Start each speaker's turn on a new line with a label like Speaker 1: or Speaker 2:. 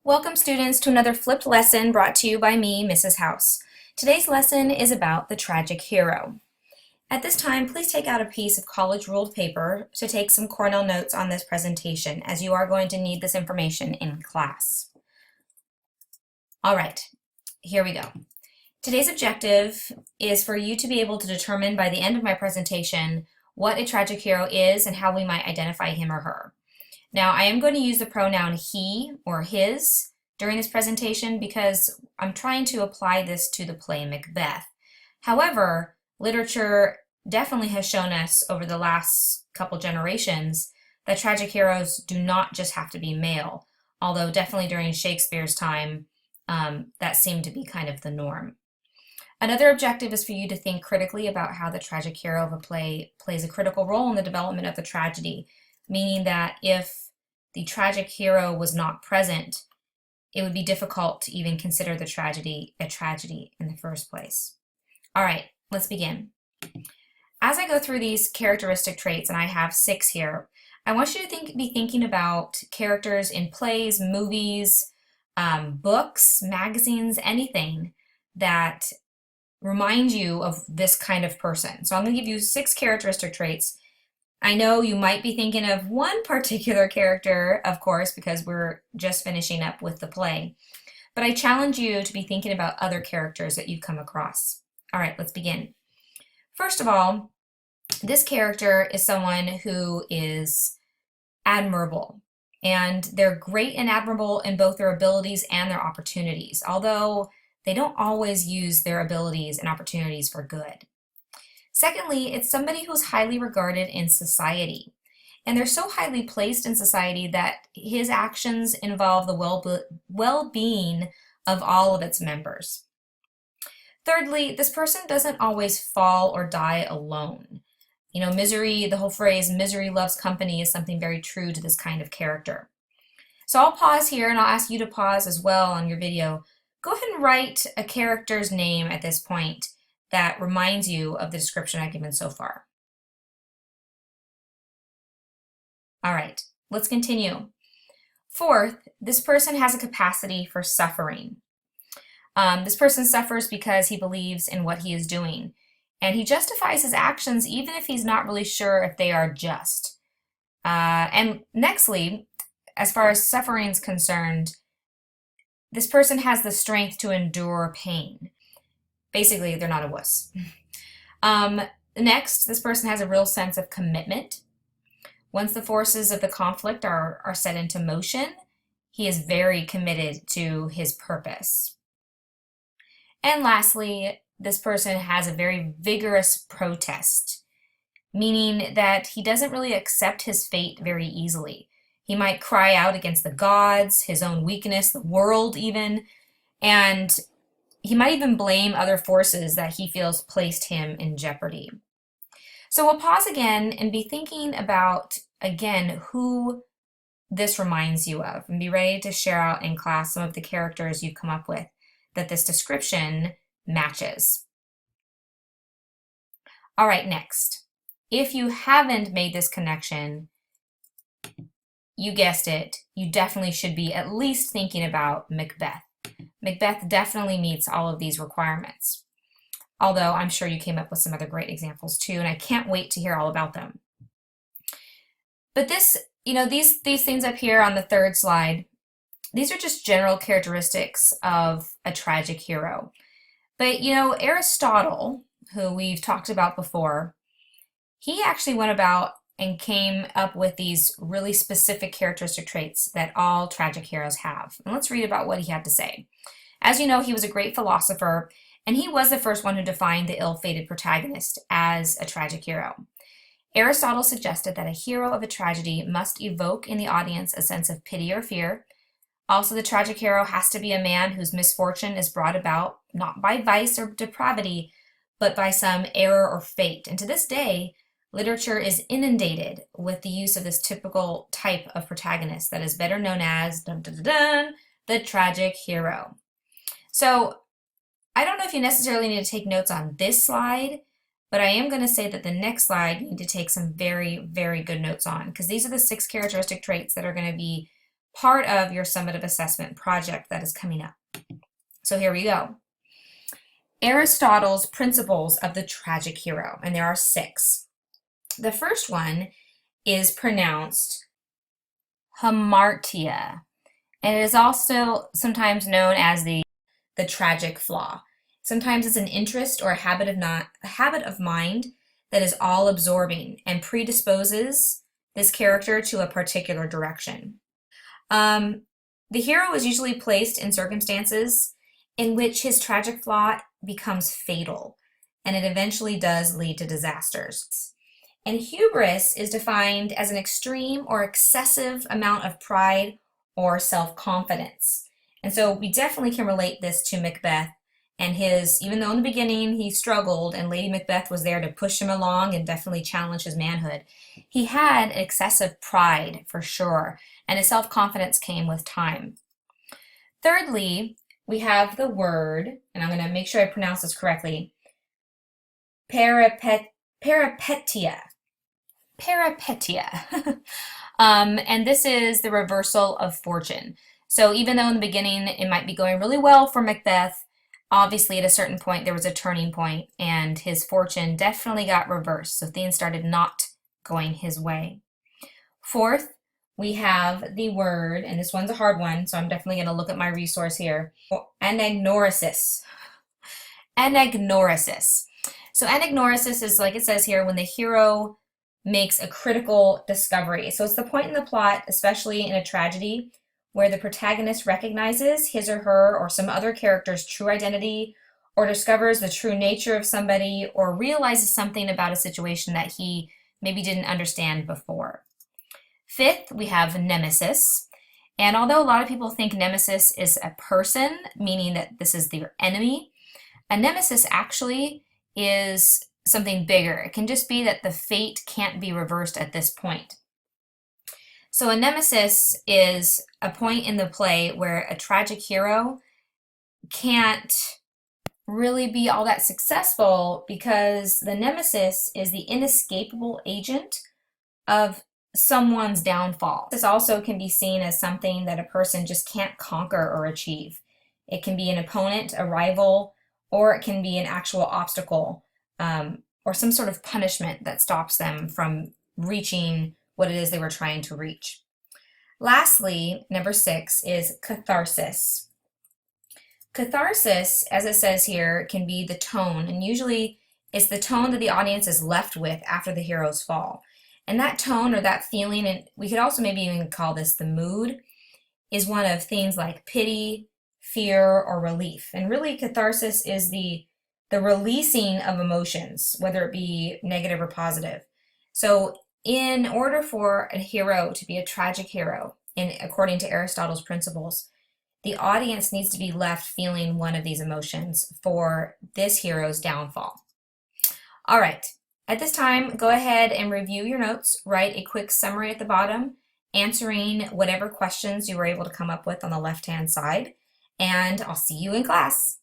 Speaker 1: Welcome students to another flipped lesson brought to you by me, Mrs. House. Today's lesson is about the tragic hero. At this time, please take out a piece of college ruled paper to take some Cornell notes on this presentation, as you are going to need this information in class. All right, here we go. Today's objective is for you to be able to determine by the end of my presentation what a tragic hero is and how we might identify him or her. Now, I am going to use the pronoun he or his during this presentation because I'm trying to apply this to the play Macbeth. However, literature definitely has shown us over the last couple generations that tragic heroes do not just have to be male, although definitely during Shakespeare's time, that seemed to be kind of the norm. Another objective is for you to think critically about how the tragic hero of a play plays a critical role in the development of the tragedy, meaning that if the tragic hero was not present, it would be difficult to even consider the tragedy a tragedy in the first place. All right, let's begin. As I go through these characteristic traits, and I have 6 here, I want you to be thinking about characters in plays, movies, books, magazines, anything that remind you of this kind of person. So I'm going to give you 6 characteristic traits. I know you might be thinking of one particular character, of course, because we're just finishing up with the play. But I challenge you to be thinking about other characters that you've come across. All right, let's begin. First of all, this character is someone who is admirable. And they're great and admirable in both their abilities and their opportunities, although they don't always use their abilities and opportunities for good. Secondly, it's somebody who's highly regarded in society. And they're so highly placed in society that his actions involve the well-being of all of its members. Thirdly, this person doesn't always fall or die alone. You know, misery, the whole phrase, misery loves company, is something very true to this kind of character. So I'll pause here and I'll ask you to pause as well on your video. Go ahead and write a character's name at this point that reminds you of the description I've given so far. All right, let's continue. Fourth, this person has a capacity for suffering. This person suffers because he believes in what he is doing, and he justifies his actions even if he's not really sure if they are just. And nextly, as far as suffering is concerned, this person has the strength to endure pain. Basically, they're not a wuss. Next, this person has a real sense of commitment. Once the forces of the conflict are set into motion, he is very committed to his purpose. And lastly, this person has a very vigorous protest, meaning that he doesn't really accept his fate very easily. He might cry out against the gods, his own weakness, the world even, and he might even blame other forces that he feels placed him in jeopardy. So we'll pause again and be thinking about, again, who this reminds you of, and be ready to share out in class some of the characters you've come up with that this description matches. All right, next. If you haven't made this connection, you guessed it, you definitely should be at least thinking about Macbeth. Macbeth definitely meets all of these requirements, although I'm sure you came up with some other great examples too, and I can't wait to hear all about them. But this, these things up here on the third slide, these are just general characteristics of a tragic hero. But Aristotle, who we've talked about before, he actually went about and came up with these really specific characteristic traits that all tragic heroes have. And let's read about what he had to say. As you know, he was a great philosopher, and he was the first one who defined the ill-fated protagonist as a tragic hero. Aristotle suggested that a hero of a tragedy must evoke in the audience a sense of pity or fear. Also, the tragic hero has to be a man whose misfortune is brought about not by vice or depravity, but by some error or fate. And to this day, literature is inundated with the use of this typical type of protagonist that is better known as dun, dun, dun, dun, the tragic hero. So I don't know if you necessarily need to take notes on this slide, but I am going to say that the next slide you need to take some very, very good notes on, because these are the 6 characteristic traits that are going to be part of your summative assessment project that is coming up. So here we go. Aristotle's principles of the tragic hero, and there are 6. The first one is pronounced hamartia, and it is also sometimes known as the tragic flaw. Sometimes it's an interest or a habit of mind that is all absorbing and predisposes this character to a particular direction. The hero is usually placed in circumstances in which his tragic flaw becomes fatal, and it eventually does lead to disasters. And hubris is defined as an extreme or excessive amount of pride or self-confidence. And so we definitely can relate this to Macbeth and even though in the beginning he struggled and Lady Macbeth was there to push him along and definitely challenge his manhood, he had excessive pride for sure, and his self-confidence came with time. Thirdly, we have the word, and I'm going to make sure I pronounce this correctly, peripetia. Peripetia. And this is the reversal of fortune. So even though in the beginning it might be going really well for Macbeth, obviously at a certain point there was a turning point and his fortune definitely got reversed. So things started not going his way. Fourth, we have the word, and this one's a hard one, so I'm definitely going to look at my resource here, anagnorisis. Anagnorisis. So anagnorisis is, like it says here, when the hero makes a critical discovery. So it's the point in the plot, especially in a tragedy, where the protagonist recognizes his or her or some other character's true identity, or discovers the true nature of somebody, or realizes something about a situation that he maybe didn't understand before. Fifth, we have nemesis. And although a lot of people think nemesis is a person, meaning that this is their enemy, a nemesis actually is something bigger. It can just be that the fate can't be reversed at this point. So a nemesis is a point in the play where a tragic hero can't really be all that successful because the nemesis is the inescapable agent of someone's downfall. This also can be seen as something that a person just can't conquer or achieve. It can be an opponent, a rival, or it can be an actual obstacle or some sort of punishment that stops them from reaching what it is they were trying to reach. Lastly, number 6 is catharsis. Catharsis, as it says here, can be the tone, and usually it's the tone that the audience is left with after the hero's fall. And that tone or that feeling, and we could also maybe even call this the mood, is one of things like pity, fear, or relief. And really catharsis is the releasing of emotions, whether it be negative or positive. So in order for a hero to be a tragic hero, according to Aristotle's principles, the audience needs to be left feeling one of these emotions for this hero's downfall. All right, at this time, go ahead and review your notes, write a quick summary at the bottom, answering whatever questions you were able to come up with on the left-hand side, and I'll see you in class.